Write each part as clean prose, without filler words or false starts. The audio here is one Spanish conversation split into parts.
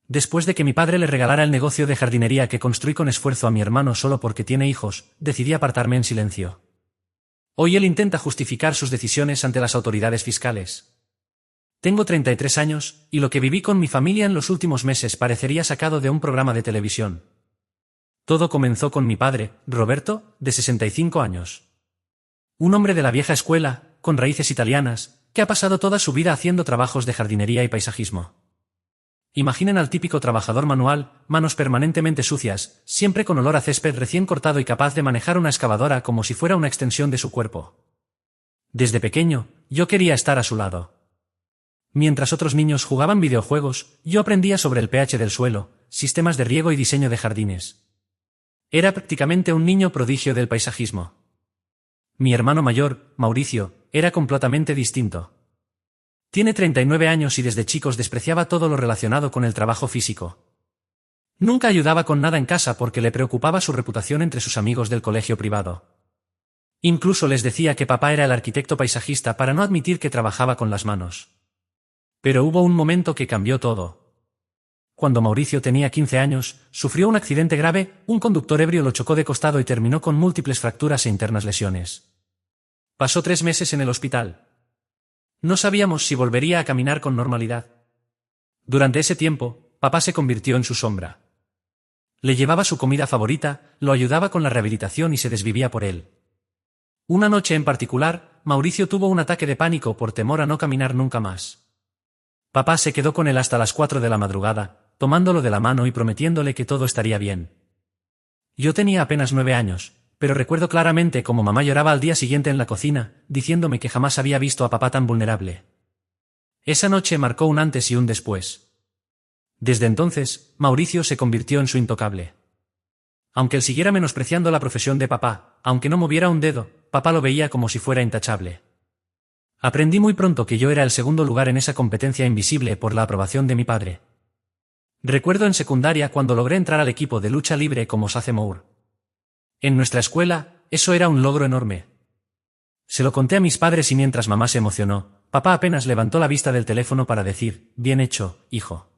Después de que mi padre le regalara el negocio de jardinería que construí con esfuerzo a mi hermano solo porque tiene hijos, decidí apartarme en silencio. Hoy él intenta justificar sus decisiones ante las autoridades fiscales. Tengo 33 años, y lo que viví con mi familia en los últimos meses parecería sacado de un programa de televisión. Todo comenzó con mi padre, Roberto, de 65 años. Un hombre de la vieja escuela, con raíces italianas, que ha pasado toda su vida haciendo trabajos de jardinería y paisajismo. Imaginen al típico trabajador manual, manos permanentemente sucias, siempre con olor a césped recién cortado y capaz de manejar una excavadora como si fuera una extensión de su cuerpo. Desde pequeño, yo quería estar a su lado. Mientras otros niños jugaban videojuegos, yo aprendía sobre el pH del suelo, sistemas de riego y diseño de jardines. Era prácticamente un niño prodigio del paisajismo. Mi hermano mayor, Mauricio, era completamente distinto. Tiene 39 años y desde chicos despreciaba todo lo relacionado con el trabajo físico. Nunca ayudaba con nada en casa porque le preocupaba su reputación entre sus amigos del colegio privado. Incluso les decía que papá era el arquitecto paisajista para no admitir que trabajaba con las manos. Pero hubo un momento que cambió todo. Cuando Mauricio tenía 15 años, sufrió un accidente grave, un conductor ebrio lo chocó de costado y terminó con múltiples fracturas e internas lesiones. Pasó 3 meses en el hospital. No sabíamos si volvería a caminar con normalidad. Durante ese tiempo, papá se convirtió en su sombra. Le llevaba su comida favorita, lo ayudaba con la rehabilitación y se desvivía por él. Una noche en particular, Mauricio tuvo un ataque de pánico por temor a no caminar nunca más. Papá se quedó con él hasta las 4 de la madrugada, tomándolo de la mano y prometiéndole que todo estaría bien. Yo tenía apenas 9 años, pero recuerdo claramente cómo mamá lloraba al día siguiente en la cocina, diciéndome que jamás había visto a papá tan vulnerable. Esa noche marcó un antes y un después. Desde entonces, Mauricio se convirtió en su intocable. Aunque él siguiera menospreciando la profesión de papá, aunque no moviera un dedo, papá lo veía como si fuera intachable. Aprendí muy pronto que yo era el segundo lugar en esa competencia invisible por la aprobación de mi padre. Recuerdo en secundaria cuando logré entrar al equipo de lucha libre como Sace Moore. En nuestra escuela, eso era un logro enorme. Se lo conté a mis padres y mientras mamá se emocionó, papá apenas levantó la vista del teléfono para decir, bien hecho, hijo.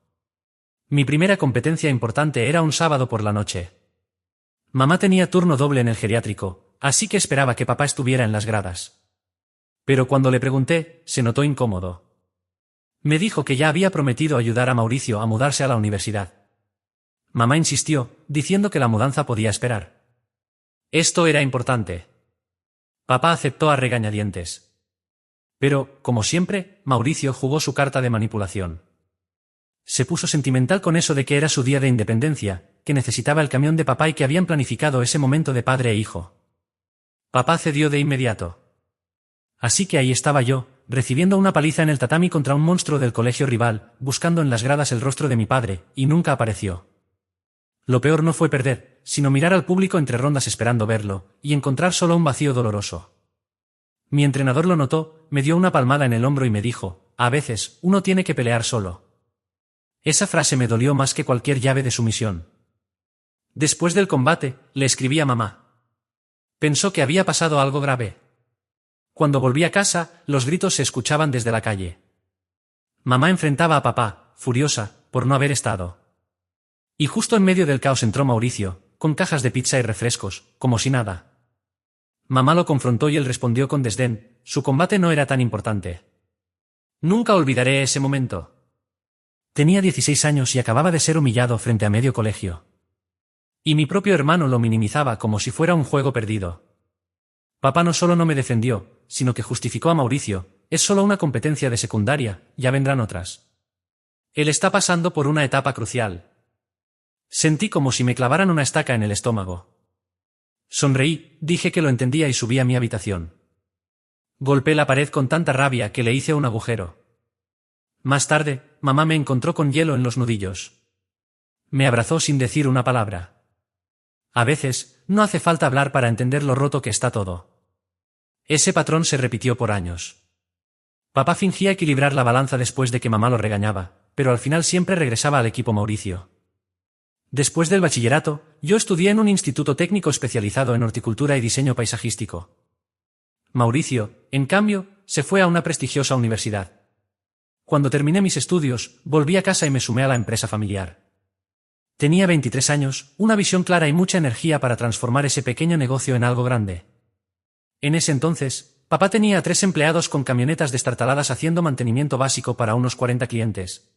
Mi primera competencia importante era un sábado por la noche. Mamá tenía turno doble en el geriátrico, así que esperaba que papá estuviera en las gradas. Pero cuando le pregunté, se notó incómodo. Me dijo que ya había prometido ayudar a Mauricio a mudarse a la universidad. Mamá insistió, diciendo que la mudanza podía esperar. Esto era importante. Papá aceptó a regañadientes. Pero, como siempre, Mauricio jugó su carta de manipulación. Se puso sentimental con eso de que era su día de independencia, que necesitaba el camión de papá y que habían planificado ese momento de padre e hijo. Papá cedió de inmediato. Así que ahí estaba yo, recibiendo una paliza en el tatami contra un monstruo del colegio rival, buscando en las gradas el rostro de mi padre, y nunca apareció. Lo peor no fue perder, sino mirar al público entre rondas esperando verlo, y encontrar solo un vacío doloroso. Mi entrenador lo notó, me dio una palmada en el hombro y me dijo, a veces, uno tiene que pelear solo. Esa frase me dolió más que cualquier llave de sumisión. Después del combate, le escribí a mamá. Pensó que había pasado algo grave. Cuando volví a casa, los gritos se escuchaban desde la calle. Mamá enfrentaba a papá, furiosa, por no haber estado. Y justo en medio del caos entró Mauricio, con cajas de pizza y refrescos, como si nada. Mamá lo confrontó y él respondió con desdén, su combate no era tan importante. Nunca olvidaré ese momento. Tenía 16 años y acababa de ser humillado frente a medio colegio. Y mi propio hermano lo minimizaba como si fuera un juego perdido. Papá no solo no me defendió, sino que justificó a Mauricio, es solo una competencia de secundaria, ya vendrán otras. Él está pasando por una etapa crucial. Sentí como si me clavaran una estaca en el estómago. Sonreí, dije que lo entendía y subí a mi habitación. Golpeé la pared con tanta rabia que le hice un agujero. Más tarde, mamá me encontró con hielo en los nudillos. Me abrazó sin decir una palabra. A veces, no hace falta hablar para entender lo roto que está todo. Ese patrón se repitió por años. Papá fingía equilibrar la balanza después de que mamá lo regañaba, pero al final siempre regresaba al equipo Mauricio. Después del bachillerato, yo estudié en un instituto técnico especializado en horticultura y diseño paisajístico. Mauricio, en cambio, se fue a una prestigiosa universidad. Cuando terminé mis estudios, volví a casa y me sumé a la empresa familiar. Tenía 23 años, una visión clara y mucha energía para transformar ese pequeño negocio en algo grande. En ese entonces, papá tenía a 3 empleados con camionetas destartaladas haciendo mantenimiento básico para unos 40 clientes.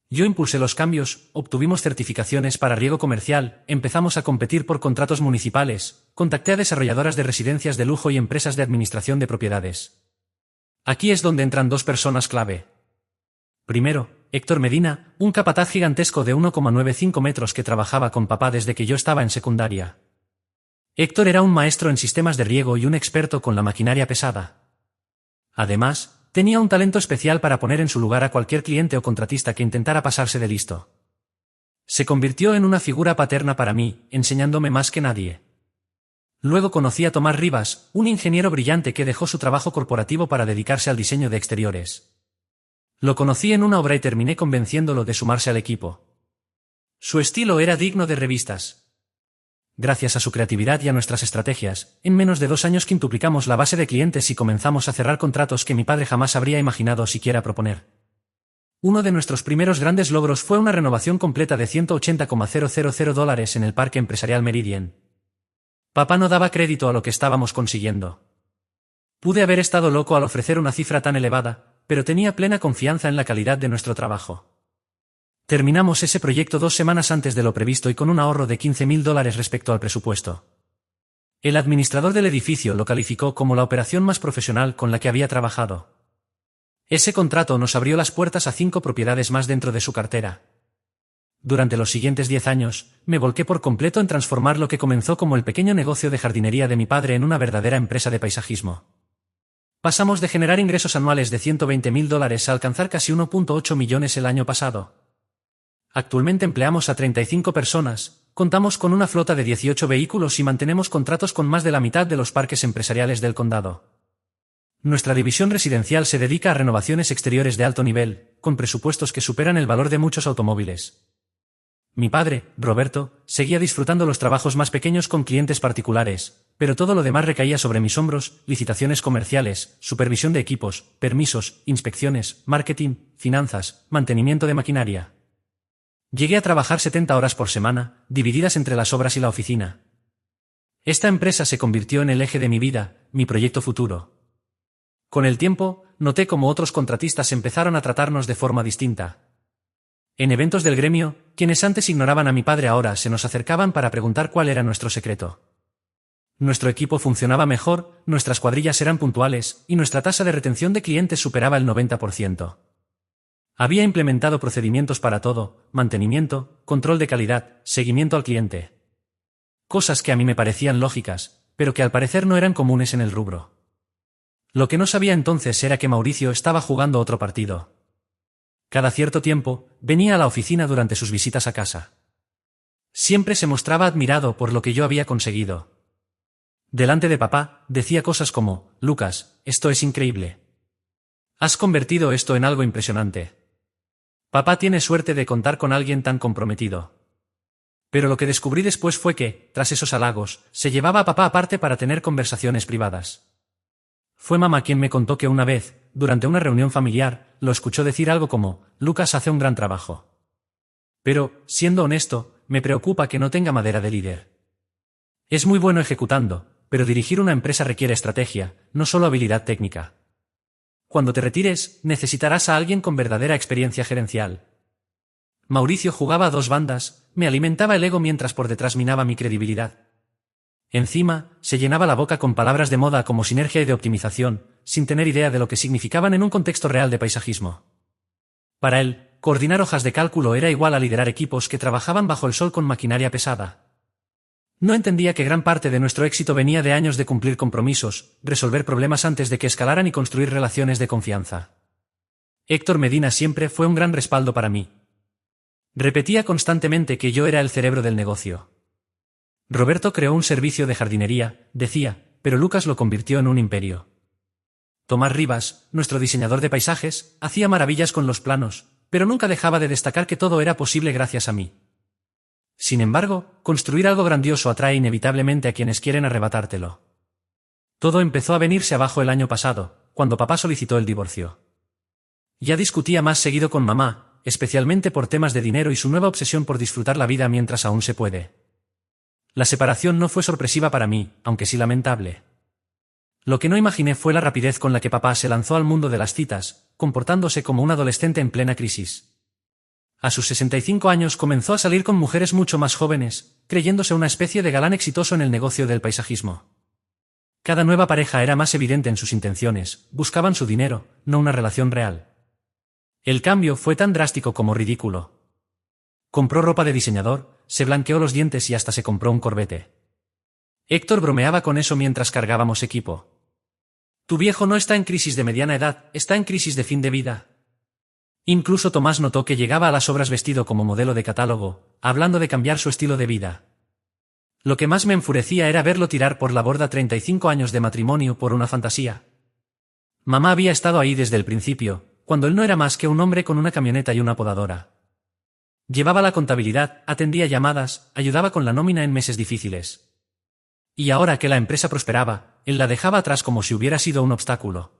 Yo impulsé los cambios, obtuvimos certificaciones para riego comercial, empezamos a competir por contratos municipales, contacté a desarrolladoras de residencias de lujo y empresas de administración de propiedades. Aquí es donde entran 2 personas clave. Primero, Héctor Medina, un capataz gigantesco de 1,95 metros que trabajaba con papá desde que yo estaba en secundaria. Héctor era un maestro en sistemas de riego y un experto con la maquinaria pesada. Además, tenía un talento especial para poner en su lugar a cualquier cliente o contratista que intentara pasarse de listo. Se convirtió en una figura paterna para mí, enseñándome más que nadie. Luego conocí a Tomás Rivas, un ingeniero brillante que dejó su trabajo corporativo para dedicarse al diseño de exteriores. Lo conocí en una obra y terminé convenciéndolo de sumarse al equipo. Su estilo era digno de revistas. Gracias a su creatividad y a nuestras estrategias, en menos de 2 años quintuplicamos la base de clientes y comenzamos a cerrar contratos que mi padre jamás habría imaginado siquiera proponer. Uno de nuestros primeros grandes logros fue una renovación completa de $180,000 en el Parque Empresarial Meridian. Papá no daba crédito a lo que estábamos consiguiendo. Pude haber estado loco al ofrecer una cifra tan elevada, pero tenía plena confianza en la calidad de nuestro trabajo. Terminamos ese proyecto 2 semanas antes de lo previsto y con un ahorro de $15,000 respecto al presupuesto. El administrador del edificio lo calificó como la operación más profesional con la que había trabajado. Ese contrato nos abrió las puertas a 5 propiedades más dentro de su cartera. Durante los siguientes 10 años, me volqué por completo en transformar lo que comenzó como el pequeño negocio de jardinería de mi padre en una verdadera empresa de paisajismo. Pasamos de generar ingresos anuales de $120,000 a alcanzar casi 1,8 millones el año pasado. Actualmente empleamos a 35 personas, contamos con una flota de 18 vehículos y mantenemos contratos con más de la mitad de los parques empresariales del condado. Nuestra división residencial se dedica a renovaciones exteriores de alto nivel, con presupuestos que superan el valor de muchos automóviles. Mi padre, Roberto, seguía disfrutando los trabajos más pequeños con clientes particulares, pero todo lo demás recaía sobre mis hombros: licitaciones comerciales, supervisión de equipos, permisos, inspecciones, marketing, finanzas, mantenimiento de maquinaria. Llegué a trabajar 70 horas por semana, divididas entre las obras y la oficina. Esta empresa se convirtió en el eje de mi vida, mi proyecto futuro. Con el tiempo, noté cómo otros contratistas empezaron a tratarnos de forma distinta. En eventos del gremio, quienes antes ignoraban a mi padre ahora se nos acercaban para preguntar cuál era nuestro secreto. Nuestro equipo funcionaba mejor, nuestras cuadrillas eran puntuales, y nuestra tasa de retención de clientes superaba el 90%. Había implementado procedimientos para todo: mantenimiento, control de calidad, seguimiento al cliente. Cosas que a mí me parecían lógicas, pero que al parecer no eran comunes en el rubro. Lo que no sabía entonces era que Mauricio estaba jugando otro partido. Cada cierto tiempo, venía a la oficina durante sus visitas a casa. Siempre se mostraba admirado por lo que yo había conseguido. Delante de papá, decía cosas como: «Lucas, esto es increíble. Has convertido esto en algo impresionante. Papá tiene suerte de contar con alguien tan comprometido». Pero lo que descubrí después fue que, tras esos halagos, se llevaba a papá aparte para tener conversaciones privadas. Fue mamá quien me contó que una vez, durante una reunión familiar, lo escuchó decir algo como: «Lucas hace un gran trabajo. Pero, siendo honesto, me preocupa que no tenga madera de líder. Es muy bueno ejecutando, pero dirigir una empresa requiere estrategia, no solo habilidad técnica. Cuando te retires, necesitarás a alguien con verdadera experiencia gerencial». Mauricio jugaba a 2 bandas, me alimentaba el ego mientras por detrás minaba mi credibilidad. Encima, se llenaba la boca con palabras de moda como sinergia y de optimización, sin tener idea de lo que significaban en un contexto real de paisajismo. Para él, coordinar hojas de cálculo era igual a liderar equipos que trabajaban bajo el sol con maquinaria pesada. No entendía que gran parte de nuestro éxito venía de años de cumplir compromisos, resolver problemas antes de que escalaran y construir relaciones de confianza. Héctor Medina siempre fue un gran respaldo para mí. Repetía constantemente que yo era el cerebro del negocio. Roberto creó un servicio de jardinería, decía, pero Lucas lo convirtió en un imperio. Tomás Rivas, nuestro diseñador de paisajes, hacía maravillas con los planos, pero nunca dejaba de destacar que todo era posible gracias a mí. Sin embargo, construir algo grandioso atrae inevitablemente a quienes quieren arrebatártelo. Todo empezó a venirse abajo el año pasado, cuando papá solicitó el divorcio. Ya discutía más seguido con mamá, especialmente por temas de dinero y su nueva obsesión por disfrutar la vida mientras aún se puede. La separación no fue sorpresiva para mí, aunque sí lamentable. Lo que no imaginé fue la rapidez con la que papá se lanzó al mundo de las citas, comportándose como un adolescente en plena crisis. A sus 65 años comenzó a salir con mujeres mucho más jóvenes, creyéndose una especie de galán exitoso en el negocio del paisajismo. Cada nueva pareja era más evidente en sus intenciones, buscaban su dinero, no una relación real. El cambio fue tan drástico como ridículo. Compró ropa de diseñador, se blanqueó los dientes y hasta se compró un Corvette. Héctor bromeaba con eso mientras cargábamos equipo. Tu viejo no está en crisis de mediana edad, está en crisis de fin de vida. Incluso Tomás notó que llegaba a las obras vestido como modelo de catálogo, hablando de cambiar su estilo de vida. Lo que más me enfurecía era verlo tirar por la borda 35 años de matrimonio por una fantasía. Mamá había estado ahí desde el principio, cuando él no era más que un hombre con una camioneta y una podadora. Llevaba la contabilidad, atendía llamadas, ayudaba con la nómina en meses difíciles. Y ahora que la empresa prosperaba, él la dejaba atrás como si hubiera sido un obstáculo.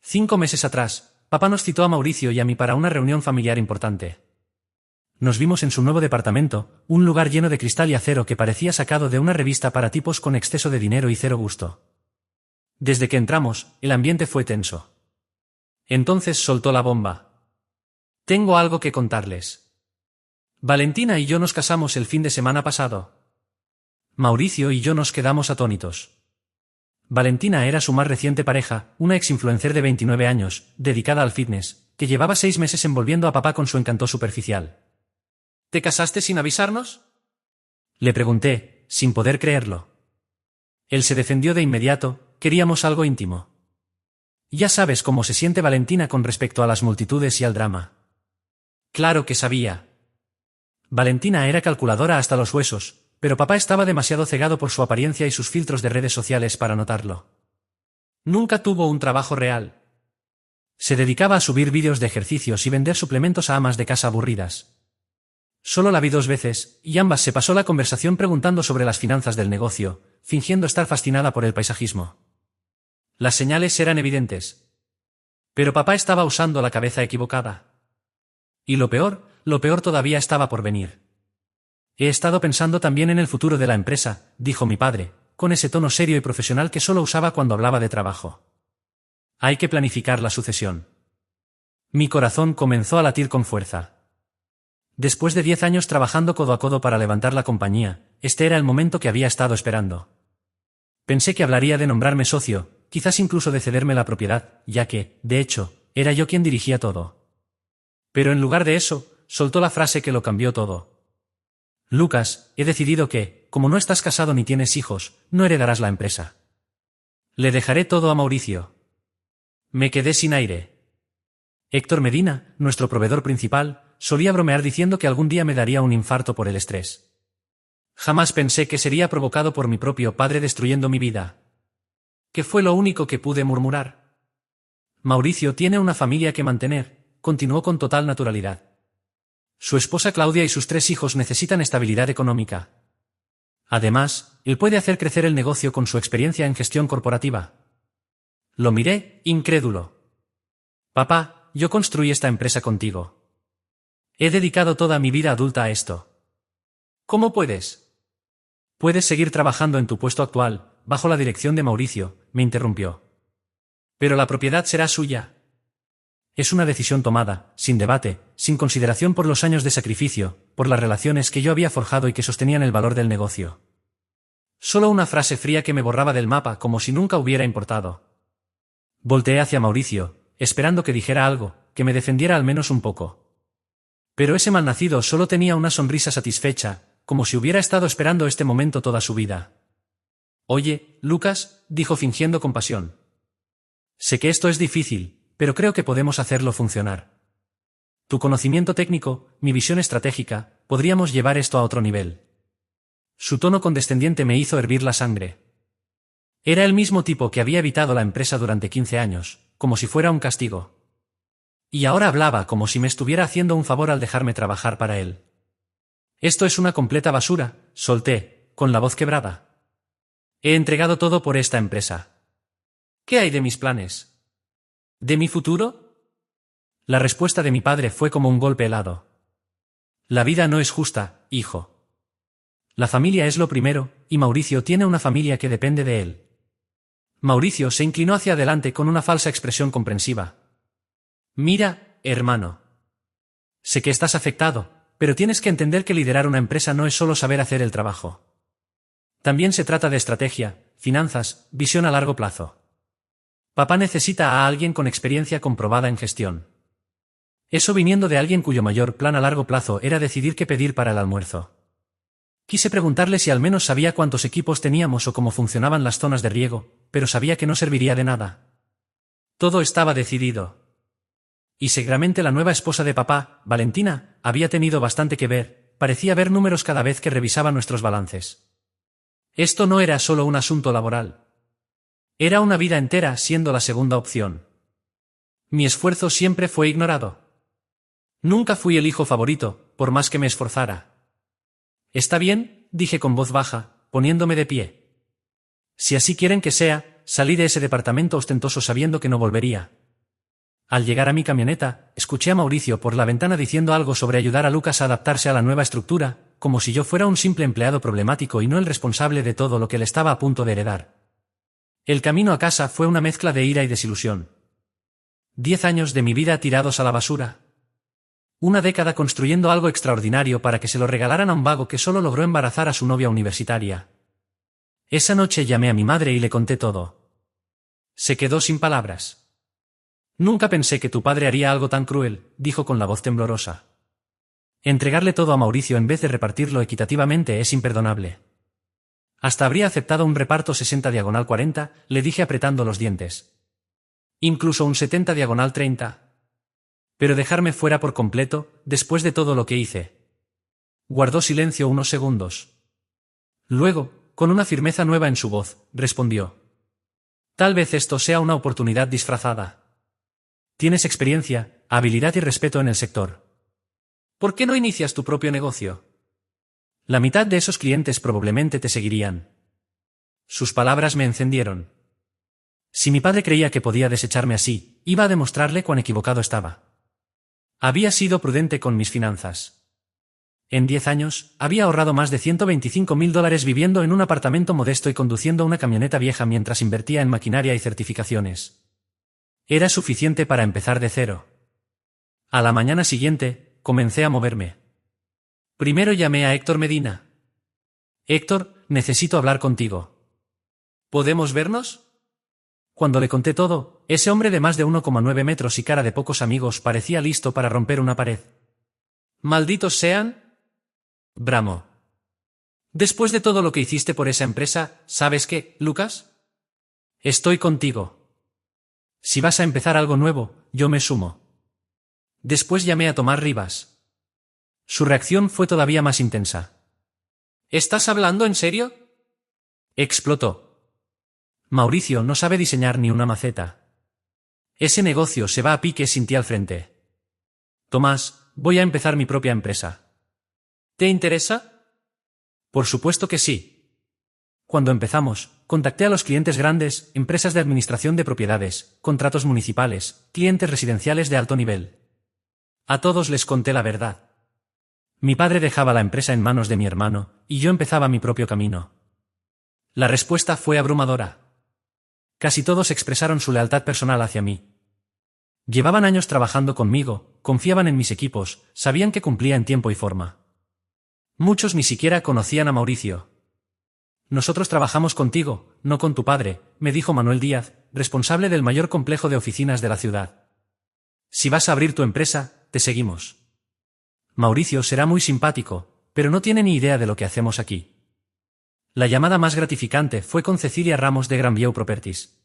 5 meses atrás, papá nos citó a Mauricio y a mí para una reunión familiar importante. Nos vimos en su nuevo departamento, un lugar lleno de cristal y acero que parecía sacado de una revista para tipos con exceso de dinero y cero gusto. Desde que entramos, el ambiente fue tenso. Entonces soltó la bomba. Tengo algo que contarles. Valentina y yo nos casamos el fin de semana pasado. Mauricio y yo nos quedamos atónitos. Valentina era su más reciente pareja, una ex-influencer de 29 años, dedicada al fitness, que llevaba 6 meses envolviendo a papá con su encanto superficial. ¿Te casaste sin avisarnos? Le pregunté, sin poder creerlo. Él se defendió de inmediato, queríamos algo íntimo. Ya sabes cómo se siente Valentina con respecto a las multitudes y al drama. Claro que sabía. Valentina era calculadora hasta los huesos, pero papá estaba demasiado cegado por su apariencia y sus filtros de redes sociales para notarlo. Nunca tuvo un trabajo real. Se dedicaba a subir vídeos de ejercicios y vender suplementos a amas de casa aburridas. Solo la vi 2 veces, y ambas se pasó la conversación preguntando sobre las finanzas del negocio, fingiendo estar fascinada por el paisajismo. Las señales eran evidentes. Pero papá estaba usando la cabeza equivocada. Y lo peor todavía estaba por venir. He estado pensando también en el futuro de la empresa, dijo mi padre, con ese tono serio y profesional que solo usaba cuando hablaba de trabajo. Hay que planificar la sucesión. Mi corazón comenzó a latir con fuerza. Después de 10 años trabajando codo a codo para levantar la compañía, este era el momento que había estado esperando. Pensé que hablaría de nombrarme socio, quizás incluso de cederme la propiedad, ya que, de hecho, era yo quien dirigía todo. Pero en lugar de eso, soltó la frase que lo cambió todo. Lucas, he decidido que, como no estás casado ni tienes hijos, no heredarás la empresa. Le dejaré todo a Mauricio. Me quedé sin aire. Héctor Medina, nuestro proveedor principal, solía bromear diciendo que algún día me daría un infarto por el estrés. Jamás pensé que sería provocado por mi propio padre destruyendo mi vida. ¿Qué fue lo único que pude murmurar? Mauricio tiene una familia que mantener, continuó con total naturalidad. Su esposa Claudia y sus 3 hijos necesitan estabilidad económica. Además, él puede hacer crecer el negocio con su experiencia en gestión corporativa. Lo miré, incrédulo. Papá, yo construí esta empresa contigo. He dedicado toda mi vida adulta a esto. ¿Cómo puedes? Puedes seguir trabajando en tu puesto actual, bajo la dirección de Mauricio, me interrumpió. Pero la propiedad será suya. Es una decisión tomada, sin debate, sin consideración por los años de sacrificio, por las relaciones que yo había forjado y que sostenían el valor del negocio. Solo una frase fría que me borraba del mapa como si nunca hubiera importado. Volteé hacia Mauricio, esperando que dijera algo, que me defendiera al menos un poco. Pero ese malnacido solo tenía una sonrisa satisfecha, como si hubiera estado esperando este momento toda su vida. Oye, Lucas, dijo fingiendo compasión. Sé que esto es difícil, pero creo que podemos hacerlo funcionar. Tu conocimiento técnico, mi visión estratégica, podríamos llevar esto a otro nivel. Su tono condescendiente me hizo hervir la sangre. Era el mismo tipo que había evitado la empresa durante 15 años, como si fuera un castigo. Y ahora hablaba como si me estuviera haciendo un favor al dejarme trabajar para él. Esto es una completa basura, solté, con la voz quebrada. He entregado todo por esta empresa. ¿Qué hay de mis planes? ¿De mi futuro? La respuesta de mi padre fue como un golpe helado. La vida no es justa, hijo. La familia es lo primero, y Mauricio tiene una familia que depende de él. Mauricio se inclinó hacia adelante con una falsa expresión comprensiva. Mira, hermano. Sé que estás afectado, pero tienes que entender que liderar una empresa no es solo saber hacer el trabajo. También se trata de estrategia, finanzas, visión a largo plazo. Papá necesita a alguien con experiencia comprobada en gestión. Eso viniendo de alguien cuyo mayor plan a largo plazo era decidir qué pedir para el almuerzo. Quise preguntarle si al menos sabía cuántos equipos teníamos o cómo funcionaban las zonas de riego, pero sabía que no serviría de nada. Todo estaba decidido. Y seguramente la nueva esposa de papá, Valentina, había tenido bastante que ver, parecía ver números cada vez que revisaba nuestros balances. Esto no era solo un asunto laboral. Era una vida entera siendo la segunda opción. Mi esfuerzo siempre fue ignorado. Nunca fui el hijo favorito, por más que me esforzara. Está bien, dije con voz baja, poniéndome de pie. Si así quieren que sea, salí de ese departamento ostentoso sabiendo que no volvería. Al llegar a mi camioneta, escuché a Mauricio por la ventana diciendo algo sobre ayudar a Lucas a adaptarse a la nueva estructura, como si yo fuera un simple empleado problemático y no el responsable de todo lo que él estaba a punto de heredar. El camino a casa fue una mezcla de ira y desilusión. 10 años de mi vida tirados a la basura. Una década construyendo algo extraordinario para que se lo regalaran a un vago que solo logró embarazar a su novia universitaria. Esa noche llamé a mi madre y le conté todo. Se quedó sin palabras. Nunca pensé que tu padre haría algo tan cruel, dijo con la voz temblorosa. Entregarle todo a Mauricio en vez de repartirlo equitativamente es imperdonable. Hasta habría aceptado un reparto 60/40, le dije apretando los dientes. Incluso un 70/30. Pero dejarme fuera por completo, después de todo lo que hice. Guardó silencio unos segundos. Luego, con una firmeza nueva en su voz, respondió. Tal vez esto sea una oportunidad disfrazada. Tienes experiencia, habilidad y respeto en el sector. ¿Por qué no inicias tu propio negocio? La mitad de esos clientes probablemente te seguirían. Sus palabras me encendieron. Si mi padre creía que podía desecharme así, iba a demostrarle cuán equivocado estaba. Había sido prudente con mis finanzas. En 10 años, había ahorrado más de $125.000 viviendo en un apartamento modesto y conduciendo una camioneta vieja mientras invertía en maquinaria y certificaciones. Era suficiente para empezar de cero. A la mañana siguiente, comencé a moverme. Primero llamé a Héctor Medina. Héctor, necesito hablar contigo. ¿Podemos vernos? Cuando le conté todo, ese hombre de más de 1,9 metros y cara de pocos amigos parecía listo para romper una pared. ¡Malditos sean! Bramó. Después de todo lo que hiciste por esa empresa, ¿sabes qué, Lucas? Estoy contigo. Si vas a empezar algo nuevo, yo me sumo. Después llamé a Tomás Rivas. Su reacción fue todavía más intensa. ¿Estás hablando en serio? Explotó. Mauricio no sabe diseñar ni una maceta. Ese negocio se va a pique sin ti al frente. Tomás, voy a empezar mi propia empresa. ¿Te interesa? Por supuesto que sí. Cuando empezamos, contacté a los clientes grandes, empresas de administración de propiedades, contratos municipales, clientes residenciales de alto nivel. A todos les conté la verdad. Mi padre dejaba la empresa en manos de mi hermano, y yo empezaba mi propio camino. La respuesta fue abrumadora. Casi todos expresaron su lealtad personal hacia mí. Llevaban años trabajando conmigo, confiaban en mis equipos, sabían que cumplía en tiempo y forma. Muchos ni siquiera conocían a Mauricio. Nosotros trabajamos contigo, no con tu padre, me dijo Manuel Díaz, responsable del mayor complejo de oficinas de la ciudad. Si vas a abrir tu empresa, te seguimos. Mauricio será muy simpático, pero no tiene ni idea de lo que hacemos aquí. La llamada más gratificante fue con Cecilia Ramos de Grandview Properties.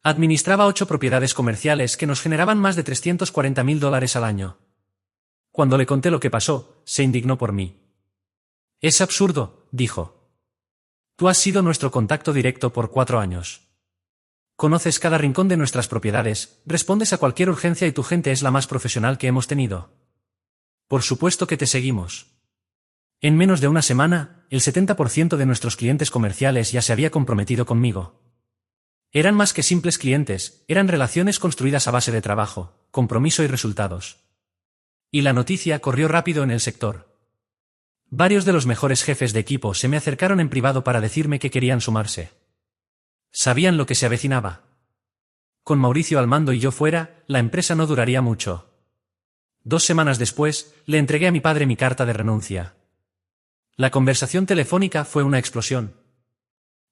Administraba 8 propiedades comerciales que nos generaban más de $340.000 al año. Cuando le conté lo que pasó, se indignó por mí. Es absurdo, dijo. Tú has sido nuestro contacto directo por 4 años. Conoces cada rincón de nuestras propiedades, respondes a cualquier urgencia y tu gente es la más profesional que hemos tenido. Por supuesto que te seguimos. En menos de una semana, el 70% de nuestros clientes comerciales ya se había comprometido conmigo. Eran más que simples clientes, eran relaciones construidas a base de trabajo, compromiso y resultados. Y la noticia corrió rápido en el sector. Varios de los mejores jefes de equipo se me acercaron en privado para decirme que querían sumarse. Sabían lo que se avecinaba. Con Mauricio al mando y yo fuera, la empresa no duraría mucho. 2 semanas después, le entregué a mi padre mi carta de renuncia. La conversación telefónica fue una explosión.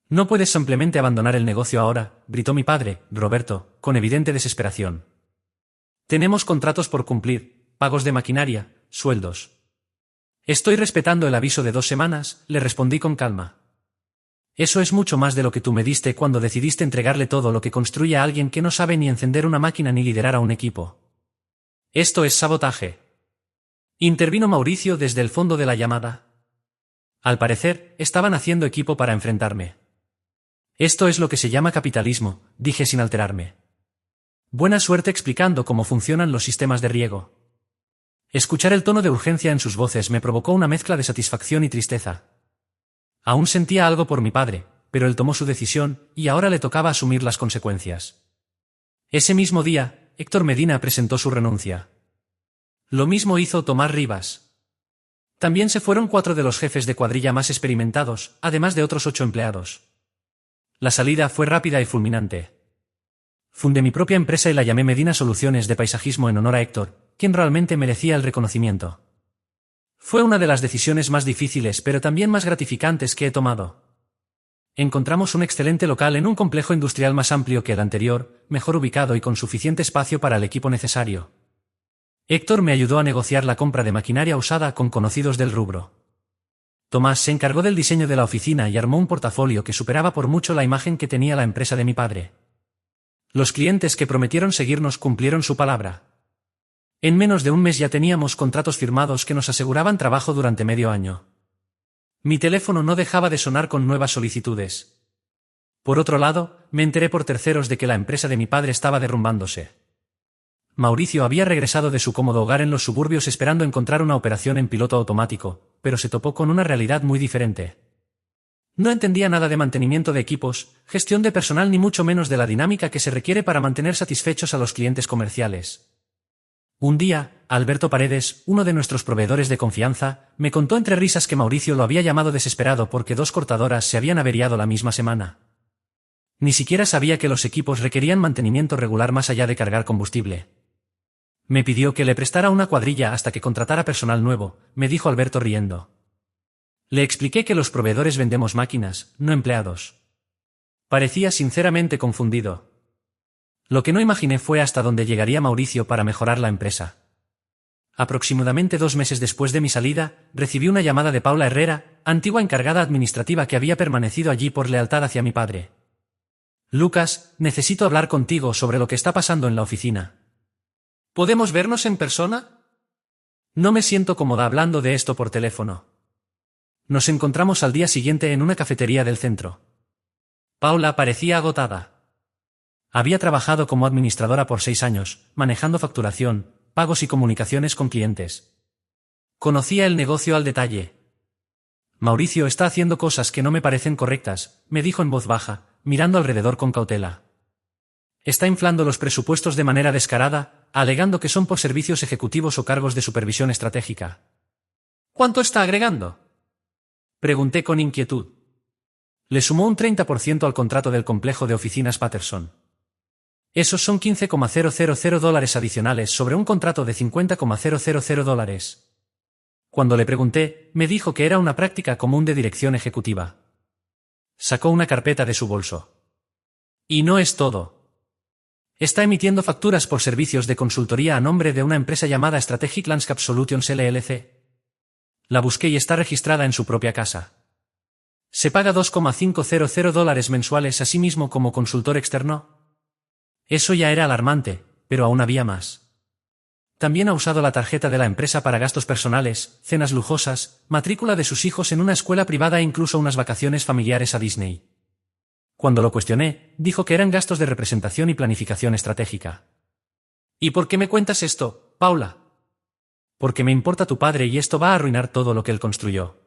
«No puedes simplemente abandonar el negocio ahora», gritó mi padre, Roberto, con evidente desesperación. «Tenemos contratos por cumplir, pagos de maquinaria, sueldos». «Estoy respetando el aviso de 2 semanas», le respondí con calma. «Eso es mucho más de lo que tú me diste cuando decidiste entregarle todo lo que construye a alguien que no sabe ni encender una máquina ni liderar a un equipo. Esto es sabotaje». Intervino Mauricio desde el fondo de la llamada. Al parecer, estaban haciendo equipo para enfrentarme. «Esto es lo que se llama capitalismo», dije sin alterarme. «Buena suerte explicando cómo funcionan los sistemas de riego». Escuchar el tono de urgencia en sus voces me provocó una mezcla de satisfacción y tristeza. Aún sentía algo por mi padre, pero él tomó su decisión, y ahora le tocaba asumir las consecuencias. Ese mismo día, Héctor Medina presentó su renuncia. Lo mismo hizo Tomás Rivas. También se fueron 4 de los jefes de cuadrilla más experimentados, además de otros 8 empleados. La salida fue rápida y fulminante. Fundé mi propia empresa y la llamé Medina Soluciones de Paisajismo en honor a Héctor, quien realmente merecía el reconocimiento. Fue una de las decisiones más difíciles pero también más gratificantes que he tomado. Encontramos un excelente local en un complejo industrial más amplio que el anterior, mejor ubicado y con suficiente espacio para el equipo necesario. Héctor me ayudó a negociar la compra de maquinaria usada con conocidos del rubro. Tomás se encargó del diseño de la oficina y armó un portafolio que superaba por mucho la imagen que tenía la empresa de mi padre. Los clientes que prometieron seguirnos cumplieron su palabra. En menos de un mes ya teníamos contratos firmados que nos aseguraban trabajo durante medio año. Mi teléfono no dejaba de sonar con nuevas solicitudes. Por otro lado, me enteré por terceros de que la empresa de mi padre estaba derrumbándose. Mauricio había regresado de su cómodo hogar en los suburbios esperando encontrar una operación en piloto automático, pero se topó con una realidad muy diferente. No entendía nada de mantenimiento de equipos, gestión de personal ni mucho menos de la dinámica que se requiere para mantener satisfechos a los clientes comerciales. Un día, Alberto Paredes, uno de nuestros proveedores de confianza, me contó entre risas que Mauricio lo había llamado desesperado porque 2 cortadoras se habían averiado la misma semana. Ni siquiera sabía que los equipos requerían mantenimiento regular más allá de cargar combustible. Me pidió que le prestara una cuadrilla hasta que contratara personal nuevo, me dijo Alberto riendo. Le expliqué que los proveedores vendemos máquinas, no empleados. Parecía sinceramente confundido. Lo que no imaginé fue hasta dónde llegaría Mauricio para mejorar la empresa. Aproximadamente 2 meses después de mi salida, recibí una llamada de Paula Herrera, antigua encargada administrativa que había permanecido allí por lealtad hacia mi padre. «Lucas, necesito hablar contigo sobre lo que está pasando en la oficina. ¿Podemos vernos en persona? No me siento cómoda hablando de esto por teléfono». Nos encontramos al día siguiente en una cafetería del centro. Paula parecía agotada. Había trabajado como administradora por 6 años, manejando facturación, pagos y comunicaciones con clientes. Conocía el negocio al detalle. «Mauricio está haciendo cosas que no me parecen correctas», me dijo en voz baja, mirando alrededor con cautela. «Está inflando los presupuestos de manera descarada, alegando que son por servicios ejecutivos o cargos de supervisión estratégica». «¿Cuánto está agregando?», pregunté con inquietud. Le sumó un 30% al contrato del complejo de oficinas Patterson. Esos son $15,000 adicionales sobre un contrato de $50,000. Cuando le pregunté, me dijo que era una práctica común de dirección ejecutiva. Sacó una carpeta de su bolso. «Y no es todo. Está emitiendo facturas por servicios de consultoría a nombre de una empresa llamada Strategic Landscape Solutions LLC. La busqué y está registrada en su propia casa. Se paga $2,500 mensuales a sí mismo como consultor externo». Eso ya era alarmante, pero aún había más. También ha usado la tarjeta de la empresa para gastos personales, cenas lujosas, matrícula de sus hijos en una escuela privada e incluso unas vacaciones familiares a Disney. Cuando lo cuestioné, dijo que eran gastos de representación y planificación estratégica. «¿Y por qué me cuentas esto, Paula?». «Porque me importa tu padre y esto va a arruinar todo lo que él construyó.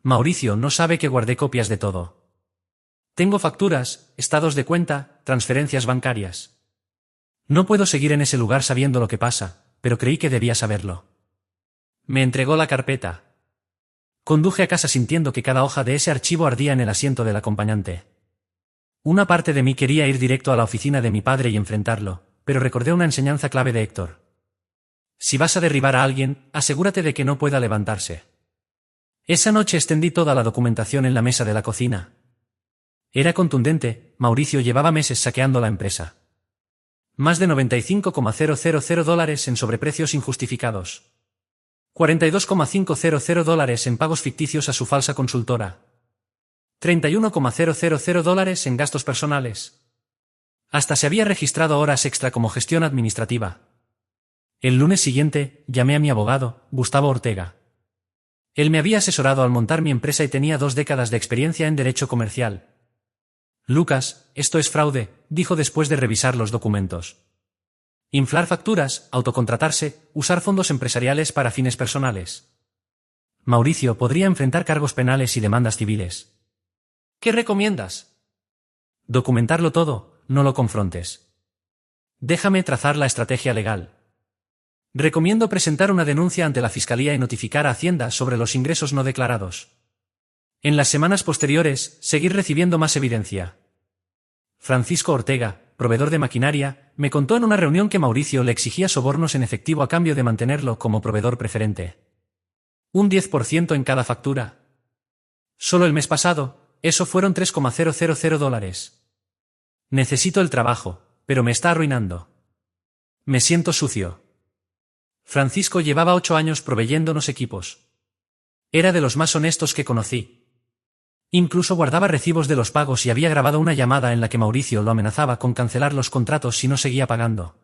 Mauricio no sabe que guardé copias de todo. Tengo facturas, estados de cuenta, transferencias bancarias. No puedo seguir en ese lugar sabiendo lo que pasa, pero creí que debía saberlo. Me entregó la carpeta. Conduje a casa sintiendo que cada hoja de ese archivo ardía en el asiento del acompañante. Una parte de mí quería ir directo a la oficina de mi padre y enfrentarlo, pero recordé una enseñanza clave de Héctor. Si vas a derribar a alguien, asegúrate de que no pueda levantarse. Esa noche extendí toda la documentación en la mesa de la cocina. Era contundente, Mauricio llevaba meses saqueando la empresa. Más de $95,000 en sobreprecios injustificados. $42,500 en pagos ficticios a su falsa consultora. $31,000 en gastos personales. Hasta se había registrado horas extra como gestión administrativa. El lunes siguiente, llamé a mi abogado, Gustavo Ortega. Él me había asesorado al montar mi empresa y tenía 2 décadas de experiencia en derecho comercial. Lucas, esto es fraude, dijo después de revisar los documentos. Inflar facturas, autocontratarse, usar fondos empresariales para fines personales. Mauricio podría enfrentar cargos penales y demandas civiles. ¿Qué recomiendas? Documentarlo todo, no lo confrontes. Déjame trazar la estrategia legal. Recomiendo presentar una denuncia ante la Fiscalía y notificar a Hacienda sobre los ingresos no declarados. En las semanas posteriores, seguir recibiendo más evidencia. Francisco Ortega, proveedor de maquinaria, me contó en una reunión que Mauricio le exigía sobornos en efectivo a cambio de mantenerlo como proveedor preferente. Un 10% en cada factura. Solo el mes pasado, eso fueron $3,000. Necesito el trabajo, pero me está arruinando. Me siento sucio. Francisco llevaba 8 años proveyéndonos equipos. Era de los más honestos que conocí. Incluso guardaba recibos de los pagos y había grabado una llamada en la que Mauricio lo amenazaba con cancelar los contratos si no seguía pagando.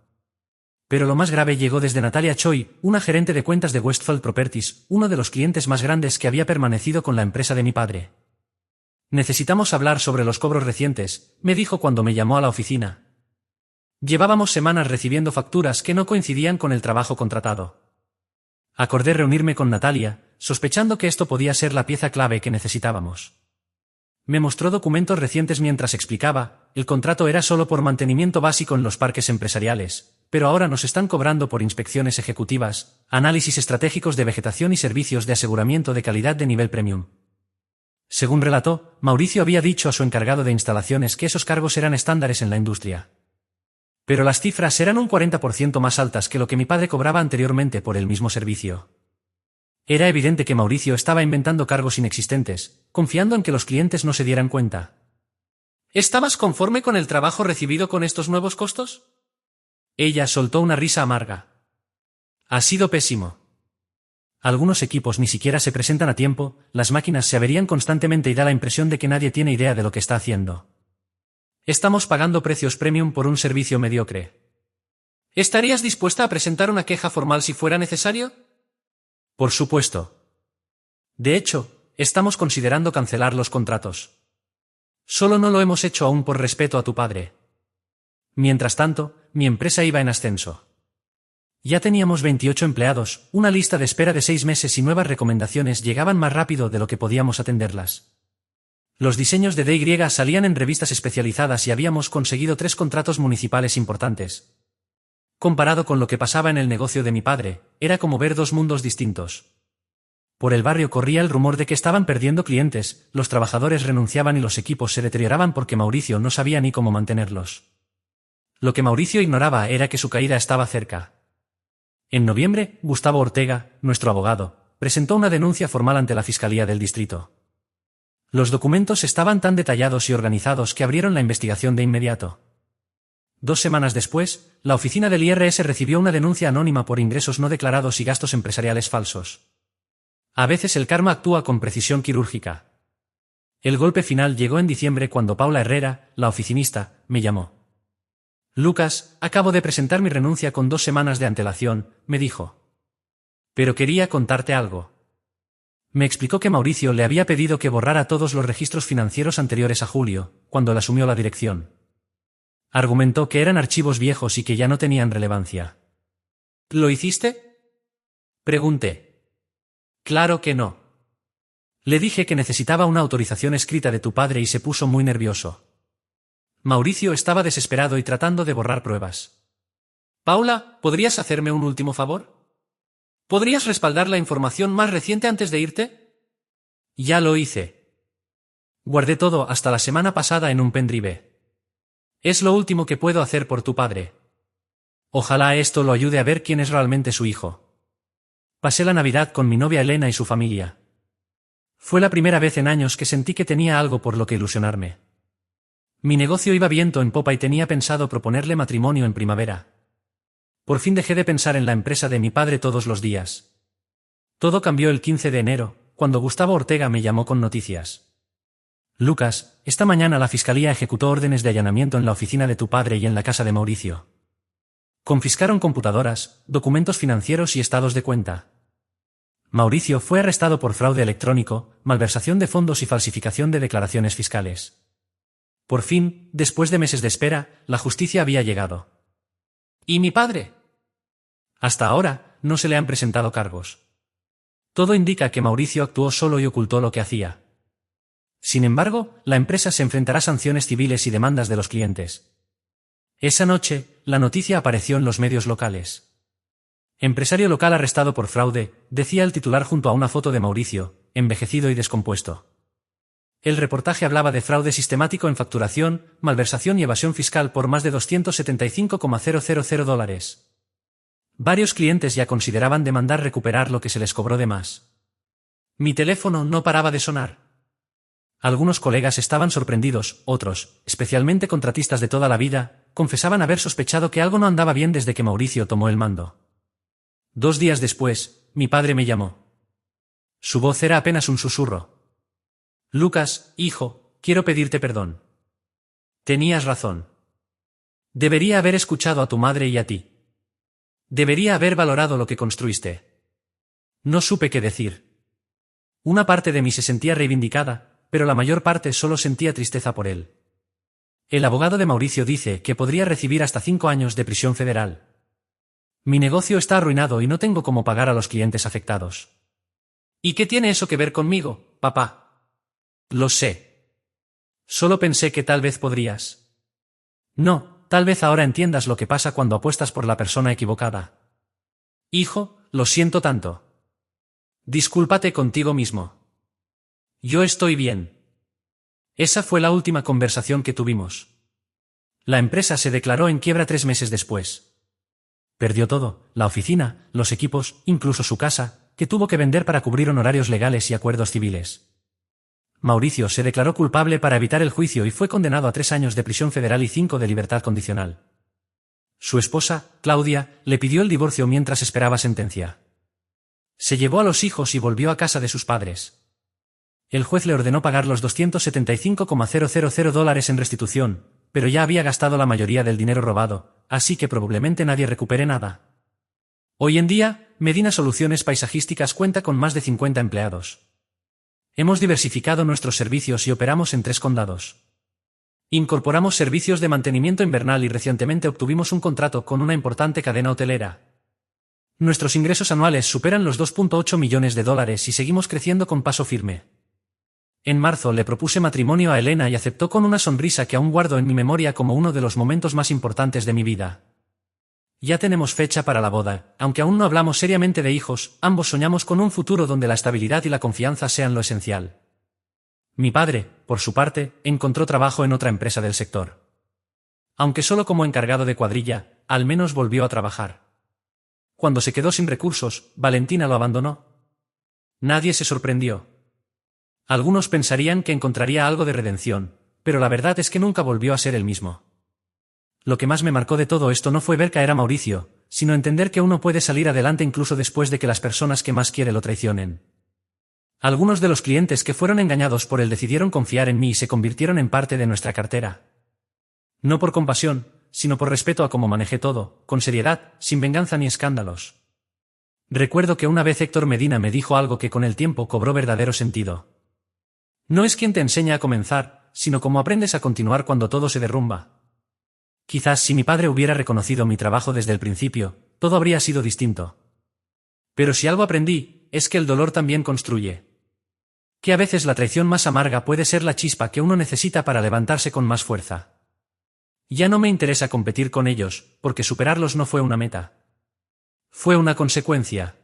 Pero lo más grave llegó desde Natalia Choi, una gerente de cuentas de Westfield Properties, uno de los clientes más grandes que había permanecido con la empresa de mi padre. Necesitamos hablar sobre los cobros recientes, me dijo cuando me llamó a la oficina. Llevábamos semanas recibiendo facturas que no coincidían con el trabajo contratado. Acordé reunirme con Natalia, sospechando que esto podía ser la pieza clave que necesitábamos. Me mostró documentos recientes mientras explicaba, el contrato era solo por mantenimiento básico en los parques empresariales, pero ahora nos están cobrando por inspecciones ejecutivas, análisis estratégicos de vegetación y servicios de aseguramiento de calidad de nivel premium. Según relató, Mauricio había dicho a su encargado de instalaciones que esos cargos eran estándares en la industria. Pero las cifras eran un 40% más altas que lo que mi padre cobraba anteriormente por el mismo servicio. Era evidente que Mauricio estaba inventando cargos inexistentes, confiando en que los clientes no se dieran cuenta. ¿Estabas conforme con el trabajo recibido con estos nuevos costos? Ella soltó una risa amarga. Ha sido pésimo. Algunos equipos ni siquiera se presentan a tiempo, las máquinas se averían constantemente y da la impresión de que nadie tiene idea de lo que está haciendo. Estamos pagando precios premium por un servicio mediocre. ¿Estarías dispuesta a presentar una queja formal si fuera necesario? Por supuesto. De hecho, estamos considerando cancelar los contratos. Solo no lo hemos hecho aún por respeto a tu padre. Mientras tanto, mi empresa iba en ascenso. Ya teníamos 28 empleados, una lista de espera de 6 meses y nuevas recomendaciones llegaban más rápido de lo que podíamos atenderlas. Los diseños de DY salían en revistas especializadas y habíamos conseguido 3 contratos municipales importantes. Comparado con lo que pasaba en el negocio de mi padre, era como ver 2 mundos distintos. Por el barrio corría el rumor de que estaban perdiendo clientes, los trabajadores renunciaban y los equipos se deterioraban porque Mauricio no sabía ni cómo mantenerlos. Lo que Mauricio ignoraba era que su caída estaba cerca. En noviembre, Gustavo Ortega, nuestro abogado, presentó una denuncia formal ante la Fiscalía del Distrito. Los documentos estaban tan detallados y organizados que abrieron la investigación de inmediato. 2 semanas después, la oficina del IRS recibió una denuncia anónima por ingresos no declarados y gastos empresariales falsos. A veces el karma actúa con precisión quirúrgica. El golpe final llegó en diciembre cuando Paula Herrera, la oficinista, me llamó. Lucas, acabo de presentar mi renuncia con 2 semanas de antelación, me dijo. Pero quería contarte algo. Me explicó que Mauricio le había pedido que borrara todos los registros financieros anteriores a julio, cuando él asumió la dirección. Argumentó que eran archivos viejos y que ya no tenían relevancia. ¿Lo hiciste? Pregunté. Claro que no. Le dije que necesitaba una autorización escrita de tu padre y se puso muy nervioso. Mauricio estaba desesperado y tratando de borrar pruebas. Paula, ¿podrías hacerme un último favor? ¿Podrías respaldar la información más reciente antes de irte? Ya lo hice. Guardé todo hasta la semana pasada en un pendrive. Es lo último que puedo hacer por tu padre. Ojalá esto lo ayude a ver quién es realmente su hijo. Pasé la Navidad con mi novia Elena y su familia. Fue la primera vez en años que sentí que tenía algo por lo que ilusionarme. Mi negocio iba viento en popa y tenía pensado proponerle matrimonio en primavera. Por fin dejé de pensar en la empresa de mi padre todos los días. Todo cambió el 15 de enero, cuando Gustavo Ortega me llamó con noticias. Lucas, esta mañana la Fiscalía ejecutó órdenes de allanamiento en la oficina de tu padre y en la casa de Mauricio. Confiscaron computadoras, documentos financieros y estados de cuenta. Mauricio fue arrestado por fraude electrónico, malversación de fondos y falsificación de declaraciones fiscales. Por fin, después de meses de espera, la justicia había llegado. ¿Y mi padre? Hasta ahora, no se le han presentado cargos. Todo indica que Mauricio actuó solo y ocultó lo que hacía. Sin embargo, la empresa se enfrentará a sanciones civiles y demandas de los clientes. Esa noche, la noticia apareció en los medios locales. Empresario local arrestado por fraude, decía el titular junto a una foto de Mauricio, envejecido y descompuesto. El reportaje hablaba de fraude sistemático en facturación, malversación y evasión fiscal por más de $275,000. Varios clientes ya consideraban demandar recuperar lo que se les cobró de más. Mi teléfono no paraba de sonar. Algunos colegas estaban sorprendidos, otros, especialmente contratistas de toda la vida, confesaban haber sospechado que algo no andaba bien desde que Mauricio tomó el mando. 2 días después, mi padre me llamó. Su voz era apenas un susurro. Lucas, hijo, quiero pedirte perdón. Tenías razón. Debería haber escuchado a tu madre y a ti. Debería haber valorado lo que construiste. No supe qué decir. Una parte de mí se sentía reivindicada, pero la mayor parte solo sentía tristeza por él. El abogado de Mauricio dice que podría recibir hasta 5 años de prisión federal. Mi negocio está arruinado y no tengo cómo pagar a los clientes afectados. ¿Y qué tiene eso que ver conmigo, papá? Lo sé. Solo pensé que tal vez podrías. No, tal vez ahora entiendas lo que pasa cuando apuestas por la persona equivocada. Hijo, lo siento tanto. Discúlpate contigo mismo. Yo estoy bien. Esa fue la última conversación que tuvimos. La empresa se declaró en quiebra 3 meses después. Perdió todo, la oficina, los equipos, incluso su casa, que tuvo que vender para cubrir honorarios legales y acuerdos civiles. Mauricio se declaró culpable para evitar el juicio y fue condenado a 3 años de prisión federal y 5 de libertad condicional. Su esposa, Claudia, le pidió el divorcio mientras esperaba sentencia. Se llevó a los hijos y volvió a casa de sus padres. El juez le ordenó pagar los $275,000 en restitución, pero ya había gastado la mayoría del dinero robado, así que probablemente nadie recupere nada. Hoy en día, Medina Soluciones Paisajísticas cuenta con más de 50 empleados. Hemos diversificado nuestros servicios y operamos en 3 condados. Incorporamos servicios de mantenimiento invernal y recientemente obtuvimos un contrato con una importante cadena hotelera. Nuestros ingresos anuales superan los $2.8 millones y seguimos creciendo con paso firme. En marzo le propuse matrimonio a Elena y aceptó con una sonrisa que aún guardo en mi memoria como uno de los momentos más importantes de mi vida. Ya tenemos fecha para la boda, aunque aún no hablamos seriamente de hijos, ambos soñamos con un futuro donde la estabilidad y la confianza sean lo esencial. Mi padre, por su parte, encontró trabajo en otra empresa del sector. Aunque solo como encargado de cuadrilla, al menos volvió a trabajar. Cuando se quedó sin recursos, Valentina lo abandonó. Nadie se sorprendió. Algunos pensarían que encontraría algo de redención, pero la verdad es que nunca volvió a ser el mismo. Lo que más me marcó de todo esto no fue ver caer a Mauricio, sino entender que uno puede salir adelante incluso después de que las personas que más quiere lo traicionen. Algunos de los clientes que fueron engañados por él decidieron confiar en mí y se convirtieron en parte de nuestra cartera. No por compasión, sino por respeto a cómo manejé todo, con seriedad, sin venganza ni escándalos. Recuerdo que una vez Héctor Medina me dijo algo que con el tiempo cobró verdadero sentido. No es quien te enseña a comenzar, sino cómo aprendes a continuar cuando todo se derrumba. Quizás si mi padre hubiera reconocido mi trabajo desde el principio, todo habría sido distinto. Pero si algo aprendí, es que el dolor también construye. Que a veces la traición más amarga puede ser la chispa que uno necesita para levantarse con más fuerza. Ya no me interesa competir con ellos, porque superarlos no fue una meta. Fue una consecuencia.